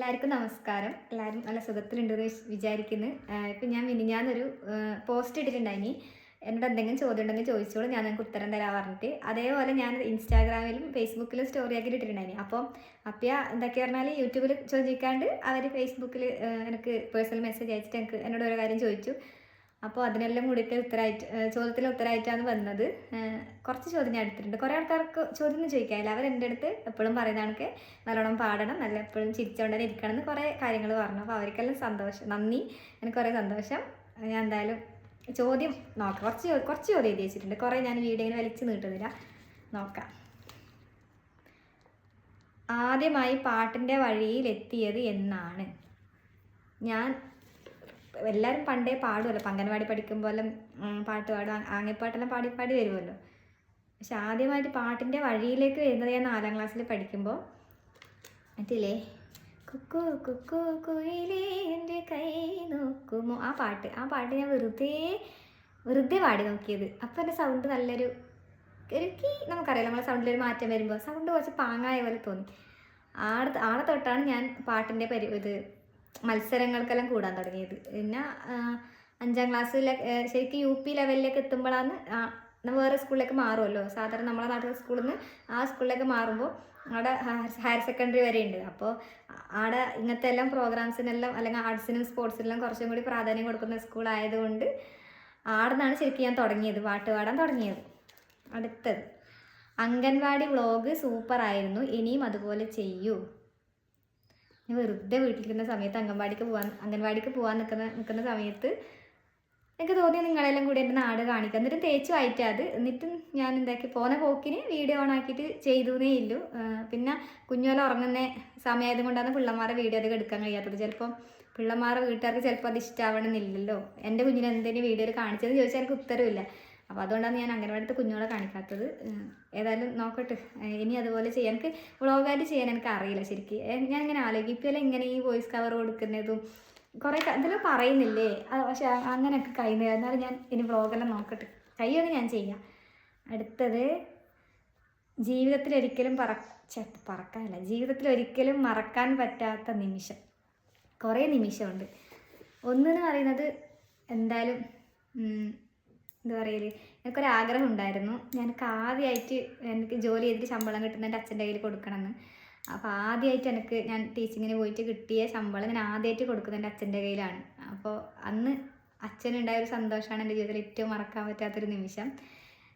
എല്ലാവർക്കും നമസ്കാരം. എല്ലാവരും നല്ല സുഖത്തിലുണ്ടെന്ന് വിചാരിക്കുന്നു. ഇപ്പം ഞാനൊരു പോസ്റ്റ് ഇട്ടിട്ടുണ്ടായിനി. എന്നോട് എന്തെങ്കിലും ചോദ്യം ഉണ്ടെങ്കിൽ ചോദിച്ചോളൂ, ഞാൻ നിങ്ങൾക്ക് ഉത്തരം തരാൻ പറഞ്ഞിട്ട്. അതേപോലെ ഞാൻ ഇൻസ്റ്റാഗ്രാമിലും ഫേസ്ബുക്കിലും സ്റ്റോറി ആക്കിയിട്ട് ഇട്ടിട്ടുണ്ടായിനി. അപ്പം എന്തൊക്കെ പറഞ്ഞാൽ യൂട്യൂബിൽ ചോദിക്കാണ്ട് അവർ ഫേസ്ബുക്കിൽ എനിക്ക് പേഴ്സണൽ മെസ്സേജ് അയച്ചിട്ട് എന്നോട് ഓരോ കാര്യം ചോദിച്ചു. അപ്പോൾ അതിനെല്ലാം കൂടിയിട്ട് ചോദ്യത്തിന് ഉത്തരമായിട്ടാണ് വന്നത്. കുറച്ച് ചോദ്യം ഞാൻ എടുത്തിട്ടുണ്ട്. കുറേ ആൾക്കാർക്ക് ചോദ്യം ചോദിക്കാനില്ല. എൻ്റെ അടുത്ത് എപ്പോഴും പറയുന്നതാണെങ്കിൽ നല്ലോണം പാടണം, നല്ല എപ്പോഴും ചിരിച്ചുകൊണ്ട് തന്നെ ഇരിക്കണം എന്ന് കുറേ കാര്യങ്ങൾ പറഞ്ഞു. അപ്പോൾ അവർക്കെല്ലാം സന്തോഷം, നന്ദി. എനിക്ക് കുറേ സന്തോഷം. ഞാൻ എന്തായാലും ചോദ്യം നോക്കാം. കുറച്ച് ചോദ്യം എഴുതി വെച്ചിട്ടുണ്ട്. കുറേ ഞാൻ വീഡിയോ ഇങ്ങനെ വലിച്ചു നീട്ടുന്നില്ല. നോക്കാം. ആദ്യമായി പാട്ടിൻ്റെ വഴിയിലെത്തിയത് എന്നാണ്? ഞാൻ എല്ലാവരും പണ്ടേ പാടുമല്ലോ, അംഗൻവാടി പഠിക്കുമ്പോഴെല്ലാം പാട്ട് പാടും, ആംഗ്യപ്പാട്ടെല്ലാം പാടി വരുമല്ലോ. പക്ഷെ ആദ്യമായിട്ട് പാട്ടിൻ്റെ വഴിയിലേക്ക് വരുന്നത് ഞാൻ 4ാം ക്ലാസ്സിൽ പഠിക്കുമ്പോൾ മറ്റില്ലേ, കുക്കു കുക്കു കുയിലേ എൻ്റെ കൈ നോക്കുമോ, ആ പാട്ട് ഞാൻ വെറുതെ പാടി നോക്കിയത്. അപ്പോൾ എൻ്റെ സൗണ്ട് നല്ലൊരു നമുക്കറിയാം, നമ്മളെ സൗണ്ടിലൊരു മാറ്റം വരുമ്പോൾ സൗണ്ട് കുറച്ച് പാങ്ങായ പോലെ തോന്നി. ആടെ തൊട്ടാണ് ഞാൻ പാട്ടിൻ്റെ മത്സരങ്ങൾക്കെല്ലാം കൂടാൻ തുടങ്ങിയത്. പിന്നെ 5ാം ക്ലാസ്സിലെ ശരിക്കും UP ലെവലിലേക്ക് എത്തുമ്പോഴാണ് വേറെ സ്കൂളിലേക്ക് മാറുമല്ലോ. സാധാരണ നമ്മളെ നാട്ടിലെ സ്കൂളിൽ നിന്ന് ആ സ്കൂളിലേക്ക് മാറുമ്പോൾ അവിടെ ഹയർ സെക്കൻഡറി വരെ ഉണ്ട്. അപ്പോൾ അവിടെ ഇങ്ങനത്തെ എല്ലാം പ്രോഗ്രാംസിനെല്ലാം അല്ലെങ്കിൽ ആർട്സിനും സ്പോർട്സിനെല്ലാം കുറച്ചും കൂടി പ്രാധാന്യം കൊടുക്കുന്ന സ്കൂളായതുകൊണ്ട് അവിടെ നിന്നാണ് ശരിക്കും ഞാൻ തുടങ്ങിയത്, പാട്ട് പാടാൻ തുടങ്ങിയത്. അടുത്തത്, അംഗൻവാടി വ്ളോഗ് സൂപ്പറായിരുന്നു, ഇനിയും അതുപോലെ ചെയ്യൂ. ഞാൻ വെറുതെ വീട്ടിലിരിക്കുന്ന സമയത്ത് അംഗൻവാടിക്ക് പോകാൻ നിൽക്കുന്ന സമയത്ത് എനിക്ക് തോന്നി നിങ്ങളെല്ലാം കൂടി എൻ്റെ നാട് കാണിക്കുക. എന്നിട്ട് തേച്ചു വായിച്ചാൽ അത്. എന്നിട്ട് ഞാൻ എന്താക്കി പോകുന്ന പോക്കിന് വീഡിയോ ഓൺ ആക്കിയിട്ട് ചെയ്തേ ഇല്ലു. പിന്നെ കുഞ്ഞോല ഉറങ്ങുന്ന സമയമായത് കൊണ്ടാണ് പിള്ളമാരെ വീഡിയോ അധികം എടുക്കാൻ കഴിയാത്തത്. ചിലപ്പം പിള്ളമാരെ വീട്ടുകാർക്ക് ചിലപ്പോൾ അത് ഇഷ്ടമാവണമെന്നില്ലല്ലോ. എൻ്റെ കുഞ്ഞിനെ എന്തെങ്കിലും വീഡിയോയിൽ കാണിച്ചതെന്ന് ചോദിച്ചാൽ എനിക്ക് ഉത്തരവില്ല. അപ്പോൾ അതുകൊണ്ടാണ് ഞാൻ അംഗൻവാടിത്തെ കുഞ്ഞോളെ കാണിക്കാത്തത്. ഏതായാലും നോക്കട്ടെ, ഇനി അതുപോലെ ചെയ്യാൻ. എനിക്ക് വ്ളോഗായിട്ട് ചെയ്യാൻ എനിക്ക് അറിയില്ല ശരിക്കും. ഞാൻ ഇങ്ങനെ ആലോചിക്കും, ഇപ്പോൾ ഇങ്ങനെ ഈ വോയിസ് കവർ കൊടുക്കുന്നതും കുറേ എന്തെങ്കിലും പറയുന്നില്ലേ, പക്ഷെ അങ്ങനെയൊക്കെ കഴിയുന്നില്ല. എന്നാലും ഞാൻ ഇനി വ്ളോഗെല്ലാം നോക്കട്ടെ, കഴിയുമെങ്കിൽ ഞാൻ ചെയ്യാം. അടുത്തത്, ജീവിതത്തിലൊരിക്കലും മറക്കാൻ പറ്റാത്ത നിമിഷം. കുറേ നിമിഷമുണ്ട്. ഒന്നെന്ന് പറയുന്നത് എന്തായാലും എന്താ പറയല്, എനിക്കൊരാഗ്രഹം ഉണ്ടായിരുന്നു. എനിക്ക് ആദ്യമായിട്ട് എനിക്ക് ജോലി ചെയ്തിട്ട് ശമ്പളം കിട്ടുന്ന എൻ്റെ അച്ഛൻ്റെ കയ്യിൽ കൊടുക്കണമെന്ന്. അപ്പോൾ ആദ്യമായിട്ട് ഞാൻ ടീച്ചിങ്ങിന് പോയിട്ട് കിട്ടിയ ശമ്പളം ഞാൻ ആദ്യമായിട്ട് കൊടുക്കുന്നത് എൻ്റെ അച്ഛൻ്റെ കയ്യിലാണ്. അപ്പോൾ അന്ന് അച്ഛനുണ്ടായൊരു സന്തോഷമാണ് എൻ്റെ ജീവിതത്തിൽ ഏറ്റവും മറക്കാൻ പറ്റാത്തൊരു നിമിഷം.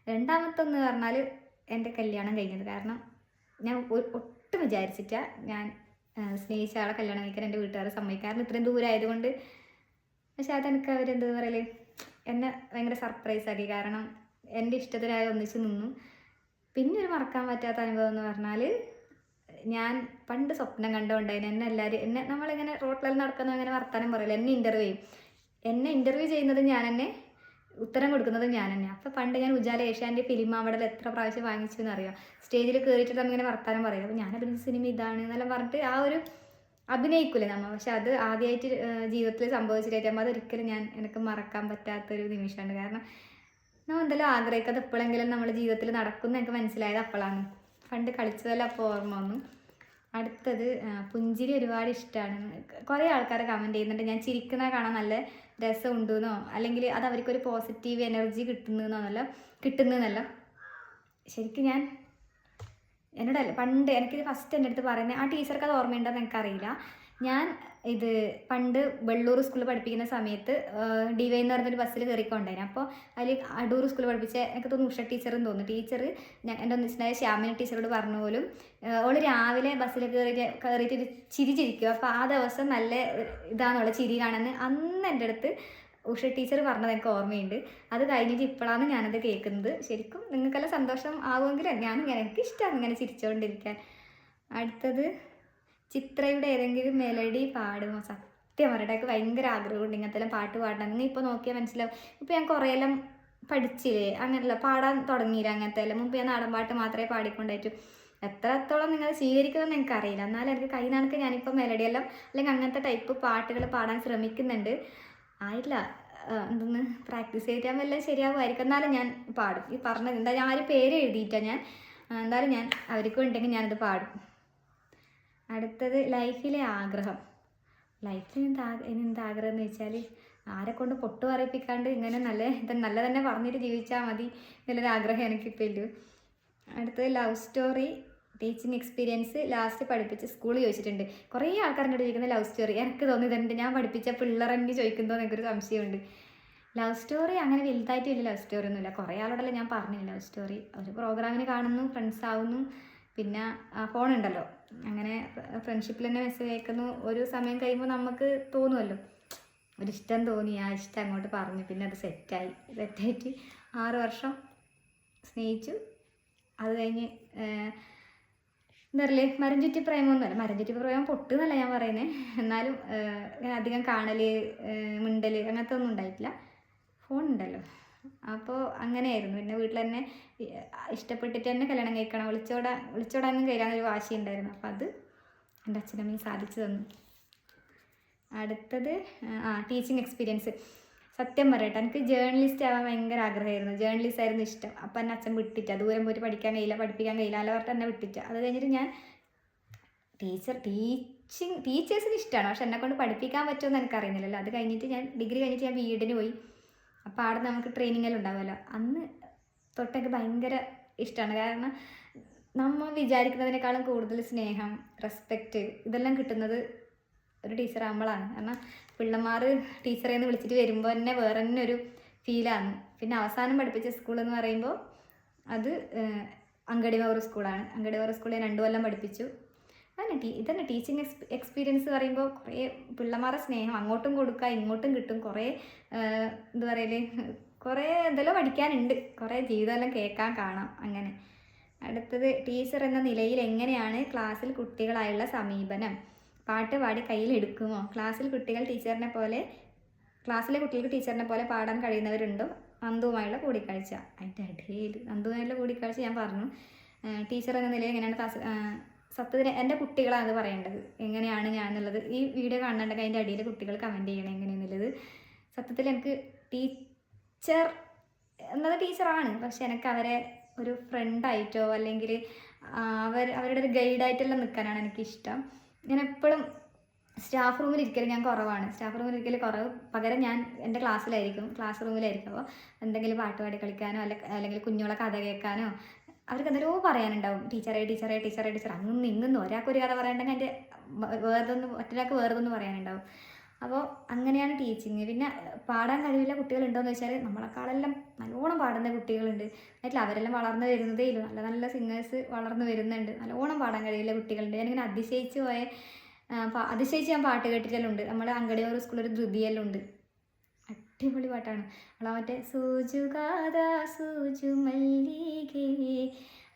രണ്ടാമത്തൊന്ന് പറഞ്ഞാൽ എൻ്റെ കല്യാണം കഴിഞ്ഞത്. കാരണം ഞാൻ ഒട്ടും വിചാരിച്ചിട്ടാ ഞാൻ സ്നേഹിച്ച ആളെ കല്യാണം കഴിക്കാൻ എൻ്റെ വീട്ടുകാരെ സമ്മതിക്കാറുണ്ട്, ഇത്രയും ദൂരമായതുകൊണ്ട്. പക്ഷെ അതെനിക്ക് അവരെന്താ പറയല്, എന്നെ ഭയങ്കര സർപ്രൈസാക്കി. കാരണം എൻ്റെ ഇഷ്ടത്തിനായി ഒന്നിച്ച് നിന്നു. പിന്നെ ഒരു മറക്കാൻ പറ്റാത്ത അനുഭവം എന്ന് പറഞ്ഞാൽ, ഞാൻ പണ്ട് സ്വപ്നം കണ്ടുകൊണ്ടായിരുന്നു എന്നെ നമ്മളിങ്ങനെ റോട്ടിലെല്ലാം നടക്കുന്ന അങ്ങനെ വർത്താനം പറയില്ല, എന്നെ ഇൻ്റർവ്യൂ ചെയ്യുന്നത് ഞാൻ തന്നെ, ഉത്തരം കൊടുക്കുന്നത് ഞാൻ തന്നെ. അപ്പോൾ പണ്ട് ഞാൻ ഉജാല ഏഷ്യാൻ്റെ ഫിലിം അവാർഡിൽ എത്ര പ്രാവശ്യം വാങ്ങിച്ചു എന്നറിയാം. സ്റ്റേജിൽ കയറിയിട്ട് നമ്മിങ്ങനെ വർത്താനം പറയില്ല. അപ്പോൾ ഞാൻ അഭിനയിച്ച സിനിമ ഇതാണ് എന്നെല്ലാം പറഞ്ഞിട്ട് ആ ഒരു അഭിനയിക്കൂലേ നമ്മൾ. പക്ഷെ അത് ആദ്യമായിട്ട് ജീവിതത്തിൽ സംഭവിച്ചിട്ടാകുമ്പോൾ അതൊരിക്കലും എനിക്ക് മറക്കാൻ പറ്റാത്തൊരു നിമിഷമുണ്ട്. കാരണം നമ്മൾ എന്തെങ്കിലും ആഗ്രഹിക്കാതെ എപ്പോഴെങ്കിലും നമ്മുടെ ജീവിതത്തിൽ നടക്കുന്ന എനിക്ക് മനസ്സിലായത് അപ്പോഴാണ്. പണ്ട് കളിച്ചതെല്ലാം അപ്പോൾ ഓർമ്മ വന്നു. അടുത്തത്, പുഞ്ചിരി ഒരുപാട് ഇഷ്ടമാണ്. കുറേ ആൾക്കാർ കമൻറ്റ് ചെയ്യുന്നുണ്ട് ഞാൻ ചിരിക്കുന്ന കാണാൻ നല്ല രസമുണ്ടെന്നോ, അല്ലെങ്കിൽ അത് അവർക്കൊരു പോസിറ്റീവ് എനർജി കിട്ടുന്നതെന്നല്ല. ശരിക്കും എന്നോടല്ല, പണ്ട് എനിക്കിത് ഫസ്റ്റ് എൻ്റെ അടുത്ത് പറയുന്നത്, ആ ടീച്ചർക്ക് അത് ഓർമ്മയുണ്ടെന്ന് എനിക്കറിയില്ല. ഞാൻ പണ്ട് വെള്ളൂർ സ്കൂളിൽ പഠിപ്പിക്കുന്ന സമയത്ത് DY എന്ന് പറഞ്ഞൊരു ബസ്സിൽ കയറിക്കൊണ്ടായിരുന്നു. അപ്പോൾ അതിൽ അടൂർ സ്കൂളിൽ പഠിപ്പിച്ച എനിക്ക് തോന്നുന്നു ഉഷ ടീച്ചറെന്ന് തോന്നുന്നു. ടീച്ചർ എൻ്റെ ഒന്നിച്ചിട്ടുണ്ടായ ശ്യാമിനി ടീച്ചറോട് പറഞ്ഞു പോലും, അവൾ രാവിലെ ബസ്സിൽ കയറിയിട്ട് ചിരിക്കും. അപ്പോൾ ആ ദിവസം നല്ല ഇതാണെന്നുള്ള ചിരി കാണുന്നത് അന്ന് എൻ്റെ അടുത്ത് ഉഷ ടീച്ചർ പറഞ്ഞത് എനിക്ക് ഓർമ്മയുണ്ട്. അത് കഴിഞ്ഞിട്ട് ഇപ്പോഴാണ് ഞാനത് കേൾക്കുന്നത്. ശരിക്കും നിങ്ങൾക്കെല്ലാം സന്തോഷം ആവുമെങ്കിൽ എനിക്ക് ഇഷ്ടമാണ് ഇങ്ങനെ ചിരിച്ചുകൊണ്ടിരിക്കാൻ. അടുത്തത്, ചിത്രയുടെ ഏതെങ്കിലും മെലഡി പാടുമോ? സത്യം പറയട്ടെ, ഭയങ്കര ആഗ്രഹമുണ്ട് ഇങ്ങനത്തെ പാട്ട് പാടണം. നിങ്ങൾ ഇപ്പോൾ നോക്കിയാൽ മനസ്സിലാവും. ഇപ്പോൾ ഞാൻ കുറേയെല്ലാം പഠിച്ചില്ലേ, അങ്ങനെയല്ല പാടാൻ തുടങ്ങിയില്ല അങ്ങനത്തെ എല്ലാം. മുമ്പ് ഞാൻ നാടൻ പാട്ട് മാത്രമേ പാടിക്കൊണ്ടായിട്ടു. എത്രത്തോളം നിങ്ങൾ സ്വീകരിക്കുമെന്ന് എനിക്കറിയില്ല. എന്നാലും എനിക്ക് കൈ നടക്ക് ഞാനിപ്പോൾ മെലഡിയെല്ലാം അല്ലെങ്കിൽ അങ്ങനത്തെ ടൈപ്പ് പാട്ടുകൾ പാടാൻ ശ്രമിക്കുന്നുണ്ട്. ആയില്ല, എന്തൊന്ന് പ്രാക്ടീസ് ചെയ്താൽ വല്ലതും ശരിയാവുമായിരിക്കും. എന്നാലും ഞാൻ പാടും. ഈ പറഞ്ഞത് എന്താ, ഞാൻ ആരും പേര് എഴുതിയിട്ടാണ്. എന്തായാലും ഞാൻ അവർക്ക് ഉണ്ടെങ്കിൽ ഞാനത് പാടും. അടുത്തത് ലൈഫിലെ ആഗ്രഹം. ലൈഫിൽ എന്താ ആഗ്രഹം എന്ന് വെച്ചാൽ ആരെ കൊണ്ട് പൊട്ടു പറയിപ്പിക്കാണ്ട് ഇങ്ങനെ നല്ല തന്നെ പറഞ്ഞിട്ട് ജീവിച്ചാൽ മതി എന്നുള്ളൊരു ആഗ്രഹം എനിക്കിപ്പോൾ ഇല്ലു. അടുത്തത് love story, teaching experience, last പഠിപ്പിച്ച് സ്കൂളിൽ ചോദിച്ചിട്ടുണ്ട്. കുറേ ആൾക്കാരോട് ചോദിക്കുന്ന ലവ് സ്റ്റോറി. എനിക്ക് തോന്നിയിട്ടുണ്ട് ഞാൻ പഠിപ്പിച്ച പിള്ളേരെന്നെ ചോദിക്കുന്നതോ എനിക്കൊരു സംശയമുണ്ട്. ലവ് സ്റ്റോറി അങ്ങനെ വലുതായിട്ട് വലിയ ലവ് സ്റ്റോറി ഒന്നുമില്ല. കുറേ ആളോടല്ലേ ഞാൻ പറഞ്ഞില്ല ലവ് സ്റ്റോറി. ഒരു പ്രോഗ്രാമിന് കാണുന്നു, ഫ്രണ്ട്സ് ആവുന്നു, പിന്നെ ഫോണുണ്ടല്ലോ, അങ്ങനെ ഫ്രണ്ട്ഷിപ്പിൽ തന്നെ മെസ്സേജ് അയക്കുന്നു. ഒരു സമയം കഴിയുമ്പോൾ നമുക്ക് തോന്നുമല്ലോ, ഒരിഷ്ടം തോന്നി, ആ ഇഷ്ടം അങ്ങോട്ട് പറഞ്ഞു, പിന്നെ അത് സെറ്റായിട്ട് 6 വർഷം സ്നേഹിച്ചു. അത് കഴിഞ്ഞ് എന്താ പറയുക, മരം ചുറ്റി പ്രേമൊന്നുമല്ല. മരം ചുറ്റി പ്രേമം പൊട്ടുന്നല്ല ഞാൻ പറയുന്നത്. എന്നാലും അധികം കാണൽ, മിണ്ടൽ അങ്ങനത്തെ ഒന്നും ഉണ്ടായിട്ടില്ല. ഫോണുണ്ടല്ലോ, അപ്പോൾ അങ്ങനെയായിരുന്നു. പിന്നെ വീട്ടിൽ തന്നെ ഇഷ്ടപ്പെട്ടിട്ട് തന്നെ കല്യാണം കഴിക്കണം, വിളിച്ചോടാനും കഴിയാനൊരു വാശി ഉണ്ടായിരുന്നു. അപ്പോൾ അത് എൻ്റെ അച്ഛനമ്മയും സാധിച്ചു തന്നു. അടുത്തത് ടീച്ചിങ് എക്സ്പീരിയൻസ്. സത്യം പറയട്ടെ, എനിക്ക് ജേർണലിസ്റ്റ് ആവാൻ ഭയങ്കര ആഗ്രഹമായിരുന്നു. ജേർണലിസ്റ്റ് ആയിരുന്നു ഇഷ്ടം. അപ്പം എന്നെ അച്ഛൻ വിട്ടിട്ട്, ദൂരം പോയിട്ട് പഠിപ്പിക്കാൻ കഴിയില്ല, അല്ല പറഞ്ഞിട്ട് എന്നെ വിട്ടിട്ട്. അത് കഴിഞ്ഞിട്ട് ഞാൻ ടീച്ചേഴ്സിന് ഇഷ്ടമാണ്, പക്ഷെ എന്നെക്കൊണ്ട് പഠിപ്പിക്കാൻ പറ്റുമെന്ന് എനിക്കറിയുന്നില്ലല്ലോ. അത് കഴിഞ്ഞിട്ട് ഞാൻ ഡിഗ്രി കഴിഞ്ഞിട്ട് ഞാൻ ബി.എഡിന് പോയി. അപ്പോൾ അവിടെ നമുക്ക് ട്രെയിനിങ്ങെല്ലാം ഉണ്ടാവുമല്ലോ. അന്ന് തൊട്ടൊക്കെ ഭയങ്കര ഇഷ്ടമാണ്. കാരണം നമ്മൾ വിചാരിക്കുന്നതിനേക്കാളും കൂടുതൽ സ്നേഹം, റെസ്പെക്റ്റ് ഇതെല്ലാം കിട്ടുന്നത് ഒരു ടീച്ചറാകുമ്പോഴാണ്. കാരണം പിള്ളമാർ ടീച്ചറെ നിന്ന് വിളിച്ചിട്ട് വരുമ്പോൾ തന്നെ വേറെ തന്നെ ഒരു ഫീലാണ്. പിന്നെ അവസാനം പഠിപ്പിച്ച സ്കൂളെന്ന് പറയുമ്പോൾ അത് അങ്കടിവാവൂർ സ്കൂളാണ്. അങ്കടിവാവൂർ സ്കൂളിൽ 2 കൊല്ലം പഠിപ്പിച്ചു. ഇതന്നെ ടീച്ചിങ് എക്സ്പീരിയൻസ് പറയുമ്പോൾ കുറേ പിള്ളമാരുടെ സ്നേഹം അങ്ങോട്ടും കൊടുക്കുക, ഇങ്ങോട്ടും കിട്ടും. കുറേ എന്താ പറയല്, കുറേ എന്തെല്ലാം പഠിക്കാനുണ്ട്, കുറേ ജീവിതമെല്ലാം കേൾക്കാൻ കാണാം അങ്ങനെ. അടുത്തത് ടീച്ചർ എന്ന നിലയിൽ എങ്ങനെയാണ് ക്ലാസ്സിൽ കുട്ടികളായുള്ള സമീപനം? പാട്ട് പാടി കയ്യിലെടുക്കുമോ? ക്ലാസ്സിലെ കുട്ടികൾക്ക് ടീച്ചറിനെ പോലെ പാടാൻ കഴിയുന്നവരുണ്ടോ? നന്ദുവുമായുള്ള കൂടിക്കാഴ്ച. അതിൻ്റെ ഇടയിൽ നന്ദുവുമായുള്ള കൂടിക്കാഴ്ച ഞാൻ പറഞ്ഞു. ടീച്ചർ എന്ന നിലയിൽ എങ്ങനെയാണ് സത്യത്തിന് എൻ്റെ കുട്ടികളാണ് പറയേണ്ടത്, എങ്ങനെയാണ് ഞാൻ എന്നുള്ളത്. ഈ വീഡിയോ കാണുന്നുണ്ടെങ്കിൽ അതിൻ്റെ അടിയിൽ കുട്ടികൾ കമൻറ്റ് ചെയ്യണം എങ്ങനെയെന്നുള്ളത്. സത്യത്തിൽ എനിക്ക് ടീച്ചർ എന്നത് ടീച്ചറാണ്, പക്ഷെ എനിക്ക് അവരെ ഒരു ഫ്രണ്ടായിട്ടോ അല്ലെങ്കിൽ അവരുടെ ഒരു ഗൈഡായിട്ടെല്ലാം നിൽക്കാനാണ് എനിക്കിഷ്ടം. ഞാൻ എപ്പോഴും സ്റ്റാഫ് റൂമിൽ ഇരിക്കൽ ഞാൻ കുറവാണ്. പകരം ഞാൻ എൻ്റെ ക്ലാസ് റൂമിലായിരിക്കും. അപ്പോൾ എന്തെങ്കിലും പാട്ട് പാടി കളിക്കാനോ അല്ലെങ്കിൽ കുഞ്ഞോളെ കഥ കേൾക്കാനോ, അവർക്ക് എന്തെല്ലോ പറയാനുണ്ടാവും. ടീച്ചറെ അങ്ങും ഇങ്ങും ഒരാൾക്കൊരു കഥ പറയാനുണ്ടെങ്കിൽ അതിൻ്റെ ഒറ്റരാൾക്ക് വേറെതൊന്നും പറയാനുണ്ടാവും. അപ്പോൾ അങ്ങനെയാണ് ടീച്ചിങ്. പിന്നെ പാടാൻ കഴിവില്ല കുട്ടികളുണ്ടോയെന്ന് വെച്ചാൽ നമ്മളെക്കാളെല്ലാം നല്ലോണം പാടുന്ന കുട്ടികളുണ്ട്. എന്നിട്ട് അവരെല്ലാം വളർന്നു വരുന്നതേ ഇല്ല. നല്ല നല്ല സിംഗേഴ്സ് വളർന്നു വരുന്നുണ്ട്. നല്ലോണം പാടാൻ കഴിവില്ല കുട്ടികളുണ്ട്. ഞാനിങ്ങനെ അതിശയിച്ച് ഞാൻ പാട്ട് കേട്ടിട്ടെല്ലാം ഉണ്ട്. നമ്മുടെ അങ്കടിവാവൂർ സ്കൂളിൽ ഒരു ധൃതിയെല്ലാം ഉണ്ട്, അടിപൊളി പാട്ടാണ്. മറ്റേ സൂജു മല്ലികേ,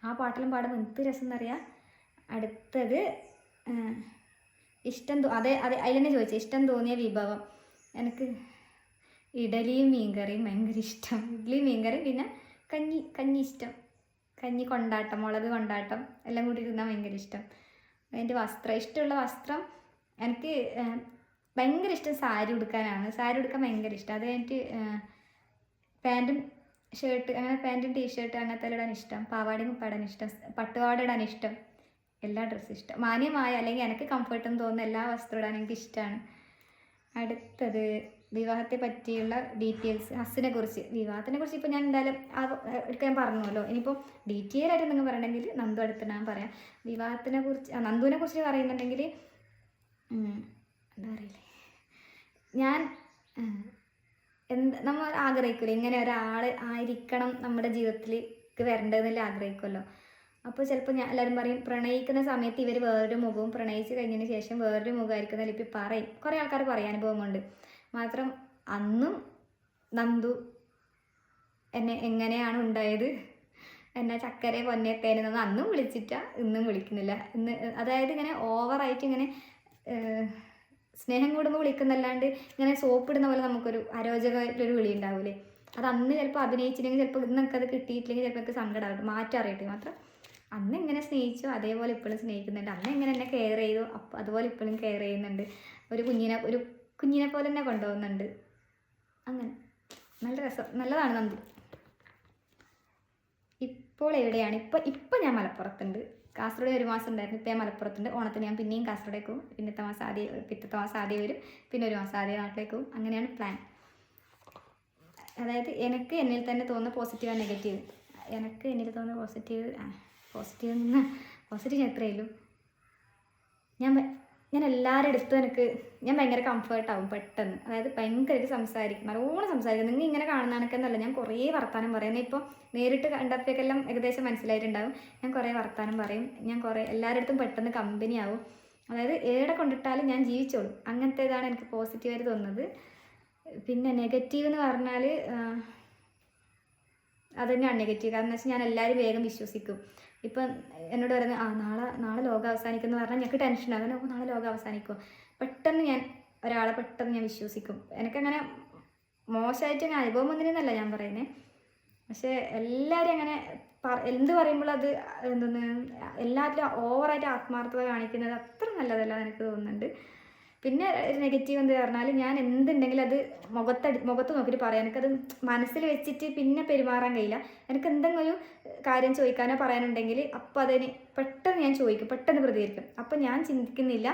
ആ പാട്ടെല്ലാം പാടുമ്പോൾ എന്ത് രസം എന്നറിയാം. അടുത്തത് അതിലെന്നെ ചോദിച്ചത് ഇഷ്ടം തോന്നിയ വിഭവം. എനിക്ക് ഇഡലിയും മീൻകറിയും ഭയങ്കര ഇഷ്ടം. ഇഡ്ഡലിയും മീൻകറിയും, പിന്നെ കഞ്ഞി ഇഷ്ടം. കഞ്ഞി കൊണ്ടാട്ടം, മുളക് കൊണ്ടാട്ടം എല്ലാം കൂടി തിന്നാൻ ഭയങ്കര ഇഷ്ടം. അതിൻ്റെ ഇഷ്ടമുള്ള വസ്ത്രം എനിക്ക് ഭയങ്കര ഇഷ്ടം സാരി ഉടുക്കാനാണ്. സാരി ഉടുക്കാൻ ഭയങ്കര ഇഷ്ടം. അത് എനിക്ക് പാൻറ്റും ഷർട്ട്, അങ്ങനെ പാൻറ്റും ടീഷർട്ട് അങ്ങനത്തെ ഇടാൻ ഇഷ്ടം. പാവാടയും കുപ്പാടാൻ ഇഷ്ടം. പട്ടുപാവാട ഇടാൻ ഇഷ്ടം. എല്ലാ ഡ്രസ്സും ഇഷ്ടം. മാന്യമായ അല്ലെങ്കിൽ എനിക്ക് കംഫർട്ടെന്ന് തോന്നുന്ന എല്ലാ വസ്ത്രം ഇടാൻ എനിക്ക് ഇഷ്ടമാണ്. അടുത്തത് വിവാഹത്തെ പറ്റിയുള്ള ഡീറ്റെയിൽസ്. വിവാഹത്തിനെ കുറിച്ച് ഇപ്പോൾ ഞാൻ എന്തായാലും എടുക്കാൻ പറഞ്ഞല്ലോ. ഇനിയിപ്പോൾ ഡീറ്റെയിൽ ആയിട്ട് നിങ്ങൾ പറയണമെങ്കിൽ നന്ദു അടുത്ത് ഞാൻ പറയാം. നന്ദുവിനെ കുറിച്ച് പറയുന്നുണ്ടെങ്കിൽ എന്താ പറയില്ലേ, ഞാൻ നമ്മൾ ആഗ്രഹിക്കില്ല ഇങ്ങനെ ഒരാൾ ആയിരിക്കണം നമ്മുടെ ജീവിതത്തിലേക്ക് വരേണ്ടതെന്നല്ലേ ആഗ്രഹിക്കുമല്ലോ. അപ്പോൾ ചിലപ്പോൾ എല്ലാവരും പറയും പ്രണയിക്കുന്ന സമയത്ത് ഇവർ വേറൊരു മുഖവും പ്രണയിച്ച് കഴിഞ്ഞതിന് ശേഷം വേറൊരു മുഖമായിരിക്കുന്ന ലിപ്പി പറയും. കുറേ ആൾക്കാർ പറയാൻ അനുഭവമുണ്ട്. മാത്രം അന്നും നന്ദു എന്നെ എങ്ങനെയാണ് ഉണ്ടായത്, എന്നെ ചക്കരെ പൊന്നെ തേനെന്നൊന്നും അന്നും വിളിച്ചിട്ടാ, ഇന്നും വിളിക്കുന്നില്ല. അതായത് ഇങ്ങനെ ഓവറായിട്ട് ഇങ്ങനെ സ്നേഹം കൂടുമ്പോൾ വിളിക്കുന്നല്ലാണ്ട് ഇങ്ങനെ സോപ്പിടുന്ന പോലെ നമുക്കൊരു അരോചകമായിട്ടൊരു വിളി ഉണ്ടാവില്ലേ, അത് അന്ന് ചിലപ്പോൾ അഭിനയിച്ചില്ലെങ്കിൽ ചിലപ്പോൾ ഇന്നൊക്കെ അത് കിട്ടിയിട്ടില്ലെങ്കിൽ ചിലപ്പോൾ എനിക്ക് സങ്കടമായിട്ട് മാറ്റം അറിയട്ടെ. മാത്രം അന്ന് എങ്ങനെ സ്നേഹിച്ചോ അതേപോലെ ഇപ്പോഴും സ്നേഹിക്കുന്നുണ്ട്. അന്ന് എങ്ങനെ എന്നെ കെയർ ചെയ്തു അതുപോലെ ഇപ്പോഴും കെയർ ചെയ്യുന്നുണ്ട്. ഒരു കുഞ്ഞിനെ പോലെ തന്നെ കൊണ്ടുപോകുന്നുണ്ട്. അങ്ങനെ നല്ലതാണ് നന്ദു. ഇപ്പോൾ എവിടെയാണ്? ഇപ്പം ഞാൻ മലപ്പുറത്തുണ്ട്. കാസർഗോഡ് 1 മാസം ഉണ്ടായിരുന്നു. ഇപ്പോൾ ഞാൻ മലപ്പുറത്തുണ്ട്. ഓണത്തിന് ഞാൻ പിന്നെയും കാസർഗോഡേക്ക് പോകും. പിറ്റത്തെ മാസം ആദ്യം വരും. പിന്നെ 1 മാസം ആദ്യം നാട്ടിലേക്ക് പോകും. അങ്ങനെയാണ് പ്ലാൻ. അതായത് എനിക്ക് എന്നിൽ തന്നെ തോന്നുന്ന പോസിറ്റീവ് ആൻഡ് നെഗറ്റീവ്. എനിക്ക് എന്നിൽ തോന്നുന്ന പോസിറ്റീവ് എത്രയല്ലോ ഞാൻ എല്ലാവരുടെ അടുത്തും ഞാൻ ഭയങ്കര കംഫർട്ടാവും പെട്ടെന്ന്. അതായത് ഭയങ്കരമായിട്ട് സംസാരിക്കും, നല്ലോണം സംസാരിക്കും. നിങ്ങൾ ഇങ്ങനെ കാണുന്ന കണക്കെന്നല്ല, ഞാൻ കുറേ വർത്താനം പറയുന്നത്. ഇപ്പോൾ നേരിട്ട് കണ്ടപ്പോഴേക്കെല്ലാം ഏകദേശം മനസ്സിലായിട്ടുണ്ടാവും. ഞാൻ കുറേ വർത്താനം പറയും, ഞാൻ എല്ലാവരുടെ അടുത്തും പെട്ടെന്ന് കമ്പനി ആവും. അതായത് എവിടെ കൊണ്ടിട്ടാലും ഞാൻ ജീവിച്ചോളും. അങ്ങനത്തേതാണ് എനിക്ക് പോസിറ്റീവായിട്ട് തോന്നുന്നത്. പിന്നെ നെഗറ്റീവ് എന്ന് പറഞ്ഞാൽ അത് തന്നെയാണ് നെഗറ്റീവ്. കാരണം എന്ന് വെച്ചാൽ ഞാൻ എല്ലാവരും വേഗം വിശ്വസിക്കും. ഇപ്പം എന്നോട് പറയുന്നത് നാളെ ലോകം അവസാനിക്കുമെന്ന് പറഞ്ഞാൽ ഞങ്ങൾക്ക് ടെൻഷനാകും. നാളെ ലോകം അവസാനിക്കുമോ, പെട്ടെന്ന് ഞാൻ ഒരാളെ ഞാൻ വിശ്വസിക്കും. എനിക്കങ്ങനെ മോശമായിട്ട് അങ്ങനെ അനുഭവം വന്നിരുന്നല്ല ഞാൻ പറയുന്നത്. പക്ഷേ എല്ലാവരും അങ്ങനെ എന്ത് പറയുമ്പോൾ അത് എല്ലാത്തിലും ഓവറായിട്ട് ആത്മാർത്ഥത കാണിക്കുന്നത് അത്ര നല്ലതല്ല എനിക്ക് തോന്നുന്നുണ്ട്. പിന്നെ ഒരു നെഗറ്റീവ് എന്ന് പറഞ്ഞാൽ ഞാൻ എന്തുണ്ടെങ്കിലും അത് മുഖത്ത് നോക്കിയിട്ട് പറയാം. എനിക്കത് മനസ്സിൽ വെച്ചിട്ട് പിന്നെ പെരുമാറാൻ കഴിയില്ല. എനിക്ക് എന്തെങ്കിലും ഒരു കാര്യം ചോദിക്കാനോ പറയാനുണ്ടെങ്കിൽ അപ്പോൾ അതിന് പെട്ടെന്ന് ഞാൻ ചോദിക്കും, പെട്ടെന്ന് പ്രതികരിക്കും. അപ്പം ഞാൻ ചിന്തിക്കുന്നില്ല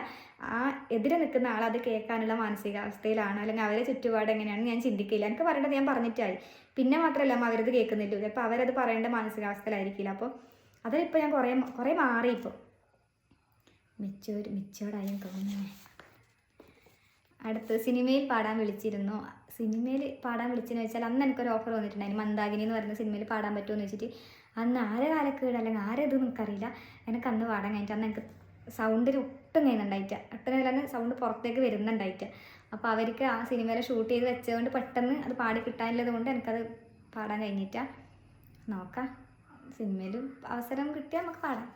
ആ എതിരെ നിൽക്കുന്ന ആൾ അത് കേൾക്കാനുള്ള മാനസികാവസ്ഥയിലാണ്, അല്ലെങ്കിൽ അവരെ ചുറ്റുപാട് എങ്ങനെയാണ് ഞാൻ ചിന്തിക്കില്ല. എനിക്ക് പറയേണ്ടത് ഞാൻ പറഞ്ഞിട്ടായി. പിന്നെ മാത്രമല്ല അവരത് കേൾക്കുന്നില്ല, ചിലപ്പോൾ അവരത് പറയേണ്ട മാനസികാവസ്ഥയിലായിരിക്കില്ല. അപ്പോൾ അതിലിപ്പോൾ ഞാൻ കുറേ മാറി. ഇപ്പോൾ മിച്ചോടായും തോന്നുന്നേ. അടുത്ത് സിനിമയിൽ പാടാൻ വിളിച്ചിരുന്നു. സിനിമയിൽ പാടാൻ വിളിച്ചെന്ന് വെച്ചാൽ അന്ന് എനിക്കൊരു ഓഫർ വന്നിട്ടുണ്ടായിരുന്നു. മന്ദാകിനി എന്ന് പറയുന്ന സിനിമയിൽ പാടാൻ പറ്റുമോ എന്ന് വെച്ചിട്ട്. അന്ന് ആരെ കാലക്കേട് അല്ലെങ്കിൽ ആരേത് എനിക്കറിയില്ല. എനിക്ക് അന്ന് പാടാൻ കഴിഞ്ഞിട്ട് അന്ന് എനിക്ക് സൗണ്ടിൽ ഒട്ടും കഴിയുന്നുണ്ടായിട്ട്, ഒട്ടും സൗണ്ട് പുറത്തേക്ക് വരുന്നുണ്ടായിട്ട്. അപ്പോൾ അവർക്ക് ആ സിനിമയിൽ ഷൂട്ട് ചെയ്ത് വെച്ചതുകൊണ്ട് പെട്ടെന്ന് അത് പാടി കിട്ടാനുള്ളത് കൊണ്ട് എനിക്കത് പാടാൻ കഴിഞ്ഞിട്ടാണ്. നോക്കാം, സിനിമയിൽ അവസരം കിട്ടിയാൽ നമുക്ക് പാടാം.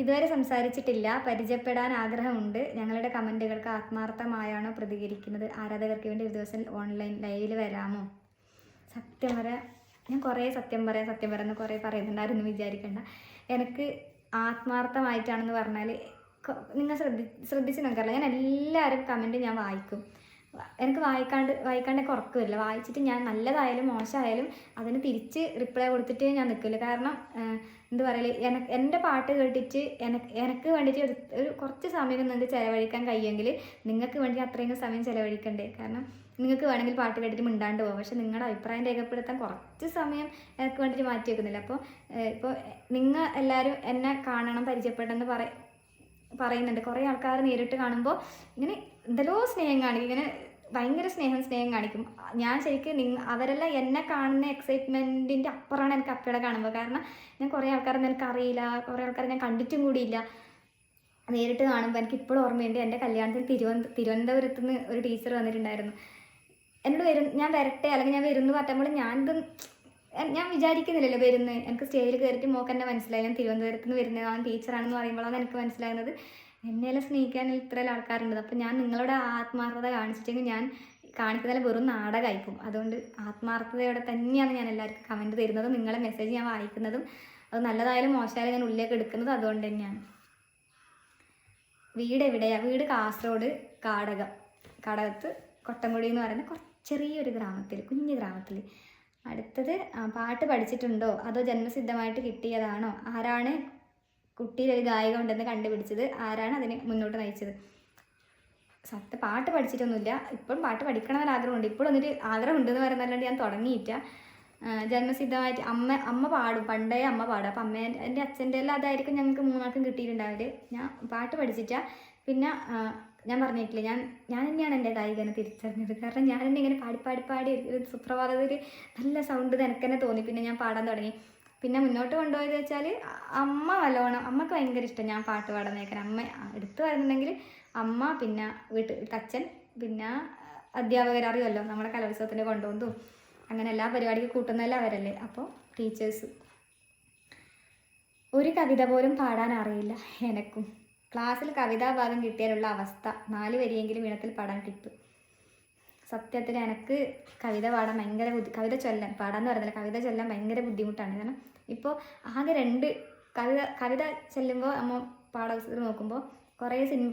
ഇതുവരെ സംസാരിച്ചിട്ടില്ല, പരിചയപ്പെടാൻ ആഗ്രഹമുണ്ട്. ഞങ്ങളുടെ കമൻറ്റുകൾക്ക് ആത്മാർത്ഥമായാണോ പ്രതികരിക്കുന്നത്? ആരാധകർക്ക് വേണ്ടി ഒരു ദിവസം ഓൺലൈൻ ലൈവിൽ വരാമോ? സത്യം പറയാം, ഞാൻ കുറേ സത്യം പറയാമെന്ന് കുറേ പറയുന്നുണ്ടായിരുന്നു, വിചാരിക്കേണ്ട. എനിക്ക് ആത്മാർത്ഥമായിട്ടാണെന്ന് പറഞ്ഞാൽ നിങ്ങൾ ശ്രദ്ധിച്ച് നോക്കാറില്ല, ഞാൻ എല്ലാവരും കമൻറ്റ് ഞാൻ വായിക്കും. എനിക്ക് വായിക്കാണ്ടൊക്കെ ഉറക്കമില്ല. വായിച്ചിട്ട് ഞാൻ നല്ലതായാലും മോശമായാലും അതിന് തിരിച്ച് റിപ്ലൈ കൊടുത്തിട്ട് ഞാൻ നിൽക്കില്ല. കാരണം എന്താ പറയല്, എൻ്റെ പാട്ട് കേട്ടിട്ട് എനിക്ക് വേണ്ടിയിട്ട് ഒരു കുറച്ച് സമയം നിങ്ങൾക്ക് ചിലവഴിക്കാൻ കഴിയുമെങ്കിൽ നിങ്ങൾക്ക് വേണ്ടി അത്രയും സമയം ചിലവഴിക്കണ്ടേ. കാരണം നിങ്ങൾക്ക് വേണമെങ്കിൽ പാട്ട് കേട്ടിട്ട് മിണ്ടാണ്ട് പോകും, പക്ഷെ നിങ്ങളുടെ അഭിപ്രായം രേഖപ്പെടുത്താൻ കുറച്ച് സമയം എനിക്ക് വേണ്ടിയിട്ട് മാറ്റി വെക്കുന്നില്ല. ഇപ്പോൾ നിങ്ങൾ എല്ലാവരും എന്നെ കാണണം, പരിചയപ്പെടണമെന്ന് പറയുന്നുണ്ട്. കുറേ ആൾക്കാർ നേരിട്ട് കാണുമ്പോൾ ഇങ്ങനെ എന്തെല്ലോ സ്നേഹം കാണിക്കും, ഇങ്ങനെ ഭയങ്കര സ്നേഹം കാണിക്കും. ഞാൻ ശരിക്കും അവരെല്ലാം എന്നെ കാണുന്ന എക്സൈറ്റ്മെൻറ്റിൻ്റെ അപ്പുറമാണ് എനിക്ക് അപ്പയുടെ കാണുമ്പോൾ. കാരണം ഞാൻ കുറേ ആൾക്കാരൊന്നും എനിക്കറിയില്ല, കുറേ ആൾക്കാരെ ഞാൻ കണ്ടിട്ടും കൂടിയില്ല. നേരിട്ട് കാണുമ്പോൾ എനിക്ക് ഇപ്പോഴും ഓർമ്മയുണ്ട്, എൻ്റെ കല്യാണത്തിന് തിരുവനന്തപുരത്ത് നിന്ന് ഒരു ടീച്ചർ വന്നിട്ടുണ്ടായിരുന്നു. എന്നോട് ഞാൻ വരട്ടെ അല്ലെങ്കിൽ ഞാൻ വരുമെന്ന് പറഞ്ഞപ്പോൾ ഞാൻ വിചാരിക്കുന്നില്ലല്ലോ വരുന്നത്. എനിക്ക് സ്റ്റേജിൽ കയറിയിട്ട് മോക്ക് എന്നെ മനസ്സിലായി, ഞാൻ തിരുവനന്തപുരത്ത് നിന്ന് വരുന്നതാണ്, ടീച്ചറാണെന്ന് പറയുമ്പോഴാണ് എനിക്ക് മനസ്സിലാകുന്നത് എന്നെല്ലാം സ്നേഹിക്കാൻ ഇത്രയും ആൾക്കാരുണ്ട്. അപ്പോൾ ഞാൻ നിങ്ങളുടെ ആത്മാർത്ഥത കാണിച്ചിട്ടെങ്കിൽ ഞാൻ കാണിക്കുന്നതിൽ വെറും നാടകമായിപ്പോവും. അതുകൊണ്ട് ആത്മാർത്ഥതയോടെ തന്നെയാണ് ഞാൻ എല്ലാവർക്കും കമൻറ്റ് തരുന്നതും നിങ്ങളെ മെസ്സേജ് ഞാൻ വായിക്കുന്നതും. അത് നല്ലതായാലും മോശമായാലും ഞാൻ ഉള്ളിലേക്ക് എടുക്കുന്നത് അതുകൊണ്ട് തന്നെയാണ്. വീട് എവിടെയാണ്? വീട് കാസർഗോഡ് കാടകത്ത് കൊട്ടംകുടി എന്ന് പറയുന്ന ചെറിയൊരു ഗ്രാമത്തിൽ, കുഞ്ഞു ഗ്രാമത്തിൽ. അടുത്തത്, പാട്ട് പഠിച്ചിട്ടുണ്ടോ അതോ ജന്മസിദ്ധമായിട്ട് കിട്ടിയതാണോ? ആരാണ് കുട്ടിയിലൊരു ഗായിക ഉണ്ടെന്ന് കണ്ടുപിടിച്ചത്? ആരാണ് അതിനെ മുന്നോട്ട് നയിച്ചത്? പാട്ട് പഠിച്ചിട്ടൊന്നുമില്ല. ഇപ്പോഴും പാട്ട് പഠിക്കണമെന്ന് ആഗ്രഹമുണ്ട്. ഇപ്പോഴും ഒന്നൊരു ആഗ്രഹം ഉണ്ടെന്ന് പറയുന്നതല്ലാണ്ട് ഞാൻ തുടങ്ങിയിട്ട. ജന്മസിദ്ധമായിട്ട് അമ്മ പാടും, പണ്ടേ അമ്മ പാടും. അപ്പം എൻ്റെ അച്ഛൻ്റെ എല്ലാം അതായിരിക്കും ഞങ്ങൾക്ക് 3 ആൾക്കും കിട്ടിയിട്ടുണ്ടാവില്ല. ഞാൻ പാട്ട് പഠിച്ചിട്ട. പിന്നെ ഞാൻ പറഞ്ഞിട്ടില്ല, ഞാൻ തന്നെയാണ് എൻ്റെ ഗായികനെ തിരിച്ചറിഞ്ഞത്. കാരണം ഞാൻ തന്നെ ഇങ്ങനെ പാടി ഒരു സുപ്രഭാതത്തിൽ നല്ല സൗണ്ട് എനിക്ക് തന്നെ തോന്നി. പിന്നെ ഞാൻ പാടാൻ തുടങ്ങി. പിന്നെ മുന്നോട്ട് കൊണ്ടുപോയത് വെച്ചാൽ അമ്മക്ക് ഭയങ്കര ഇഷ്ടം ഞാൻ പാട്ട് പാടാൻ കേൾക്കാൻ. അമ്മ എടുത്തു പറയുന്നുണ്ടെങ്കിൽ അമ്മ, പിന്നെ അച്ഛൻ, പിന്നെ അധ്യാപകർ, അറിയുമല്ലോ നമ്മുടെ കലോത്സവത്തിന് കൊണ്ടുപോകുന്നതും അങ്ങനെ എല്ലാ പരിപാടിക്ക് കൂട്ടുന്നതെല്ലാം അവരല്ലേ. അപ്പോൾ ടീച്ചേഴ്സ്. ഒരു കവിത പോലും പാടാൻ അറിയില്ല എനക്കും. ക്ലാസ്സിൽ കവിതാഭാഗം കിട്ടിയാലുള്ള അവസ്ഥ 4 വരിയെങ്കിലും ഈണത്തിൽ പാടാൻ ടിപ്പ്. സത്യത്തിൽ എനിക്ക് കവിത പാടാൻ ഭയങ്കര കവിത ചൊല്ലാൻ പാടാന്ന് പറയുന്നില്ല, കവിത ചൊല്ലാൻ ഭയങ്കര ബുദ്ധിമുട്ടാണ്. കാരണം ഇപ്പോൾ ആകെ 2 കവിത ചെല്ലുമ്പോൾ നമ്മൾ പാഠപുസ്തകത്തിൽ നോക്കുമ്പോൾ കുറേ സിനിമ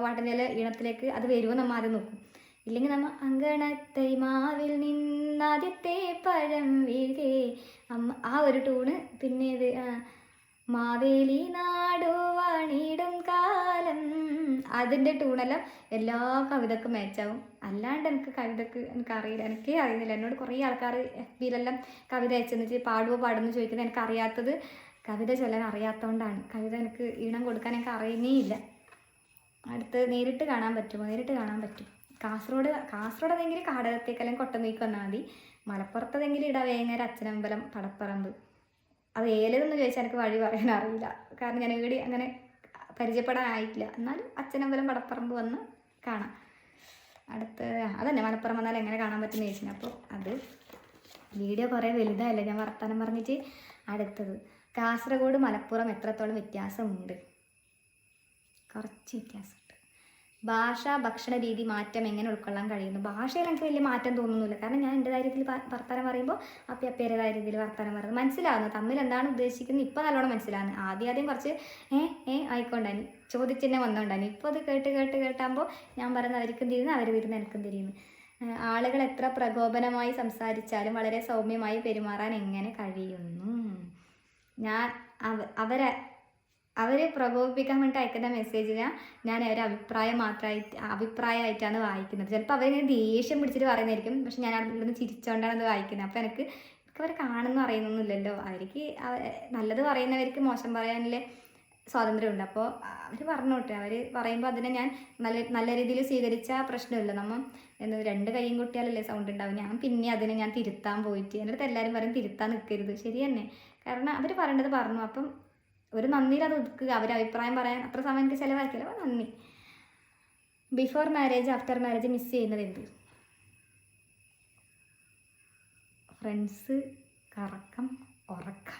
പാട്ടിൻ്റെ ഈണത്തിലേക്ക് അത് വരുമോ നമ്മൾ ആദ്യം നോക്കും. ഇല്ലെങ്കിൽ നമ്മൾ അങ്കണത്തെ മാവിൽ നിന്നാദ്യത്തെ പഴം വീഴേ ആ ഒരു ടൂണ്. പിന്നെ ഇത് മാവേലി നാടുവാണിടും കാലം. അതിൻ്റെ ട്യൂണെല്ലാം എല്ലാ കവിതക്കും മാച്ചാവും. അല്ലാണ്ട് എനിക്ക് കവിതക്ക് എനിക്കറിയില്ല, എനിക്കേ അറിയുന്നില്ല. എന്നോട് കുറേ ആൾക്കാർ എഫ് ബിയിലെല്ലാം കവിത അയച്ചെന്ന് വെച്ചാൽ പാടുമെന്ന് ചോദിക്കുന്നത്. എനിക്കറിയാത്തത് കവിത ചൊല്ലാൻ അറിയാത്തതുകൊണ്ടാണ്. കവിത എനിക്ക് ഈണം കൊടുക്കാൻ എനിക്ക് അറിയുന്നേ ഇല്ല. അടുത്ത് നേരിട്ട് കാണാൻ പറ്റുമോ? നേരിട്ട് കാണാൻ പറ്റും. കാസർഗോഡതെങ്കിലും കാടകത്തേക്ക് അല്ലെങ്കിൽ കൊട്ടനീക്ക് വന്നാൽ മതി. മലപ്പുറത്തതെങ്കിലും ഇടവേങ്ങര, അച്ഛനമ്പലം, പടപ്പറമ്പ്. അത് ഏതെന്ന് ചോദിച്ചാൽ എനിക്ക് വഴി പറയാൻ അറിയില്ല. കാരണം ഞാൻ ഇവിടെ അങ്ങനെ പരിചയപ്പെടാനായിട്ടില്ല. എന്നാലും അച്ഛനമ്പലം, പടപ്പറമ്പ് വന്ന് കാണാം. അടുത്ത് അതന്നെ മലപ്പുറം വന്നാൽ എങ്ങനെ കാണാൻ പറ്റുമെന്ന് ചോദിച്ചാൽ. അപ്പോൾ അത് വീഡിയോ കുറേ വലുതായല്ലേ ഞാൻ വർത്തമാനം പറഞ്ഞിട്ട്. അടുത്തത് കാസർഗോഡ് മലപ്പുറം എത്രത്തോളം വ്യത്യാസമുണ്ട്? കുറച്ച് വ്യത്യാസമുണ്ട്. ഭാഷ, ഭക്ഷണ രീതി മാറ്റം എങ്ങനെ ഉൾക്കൊള്ളാൻ കഴിയുന്നു? ഭാഷയിൽ എനിക്ക് വലിയ മാറ്റം തോന്നുന്നില്ല. കാരണം ഞാൻ എൻ്റെ രീതിയിൽ വർത്തമാനം പറയുമ്പോൾ അപ്പേതായ രീതിയിൽ വർത്തമാനം പറയുന്നത് മനസ്സിലാവുന്നു. തമ്മിൽ എന്താണ് ഉദ്ദേശിക്കുന്നത് ഇപ്പോൾ നല്ലോണം മനസ്സിലാവുന്നു. ആദ്യം കുറച്ച് ആയിക്കൊണ്ടാനി ചോദിച്ചെന്നെ വന്നോണ്ടാനി. ഇപ്പോൾ അത് കേട്ടാകുമ്പോൾ ഞാൻ പറയുന്നത് അവർക്കും തിരിയുന്നു, അവർ തിരുന്ന് എനിക്കും തിരിയുന്നു. ആളുകൾ എത്ര പ്രകോപനമായി സംസാരിച്ചാലും വളരെ സൗമ്യമായി പെരുമാറാൻ എങ്ങനെ കഴിയുന്നു? അവർ പ്രകോപിപ്പിക്കാൻ വേണ്ടി അയക്കുന്ന മെസ്സേജിന് ഞാൻ ഒരു അഭിപ്രായമായിട്ടാണ് വായിക്കുന്നത്. ചിലപ്പോൾ അവരിങ്ങനെ ദേഷ്യം പിടിച്ചിട്ട് പറയുന്നതായിരിക്കും, പക്ഷെ ഞാൻ ഇവിടുന്ന് ചിരിച്ചുകൊണ്ടാണ് അത് വായിക്കുന്നത്. അപ്പോൾ എനിക്ക് അവർ കാണുന്നു അറിയുന്നൊന്നുമില്ലല്ലോ. അവർക്ക് നല്ലത് പറയുന്നവർക്ക് മോശം പറയാനുള്ള സ്വാതന്ത്ര്യമുണ്ട്. അപ്പോൾ അവർ പറഞ്ഞോട്ടെ. അവർ പറയുമ്പോൾ അതിനെ ഞാൻ നല്ല രീതിയിൽ സ്വീകരിച്ചാൽ പ്രശ്നമില്ല. രണ്ട് കൈയും കുട്ടിയാലല്ലേ സൗണ്ട് ഉണ്ടാവും. പിന്നെ അതിനെ ഞാൻ തിരുത്താൻ പോയിട്ട് എൻ്റെ അടുത്ത് എല്ലാവരും പറയും തിരുത്താൻ നിൽക്കരുത്. ശരി തന്നെ. കാരണം അവർ പറയേണ്ടത് പറഞ്ഞു. അപ്പം ഒരു നന്ദിയിൽ അത് ഒതുക്കുക. അവർ അഭിപ്രായം പറയാൻ അത്ര സമയം എനിക്ക് ചിലവാക്കിയില്ല. അപ്പോൾ നന്ദി. Before marriage, after marriage miss ചെയ്യുന്നത് എന്ത്? ഫ്രണ്ട്സ്, കറക്കം, ഉറക്കം.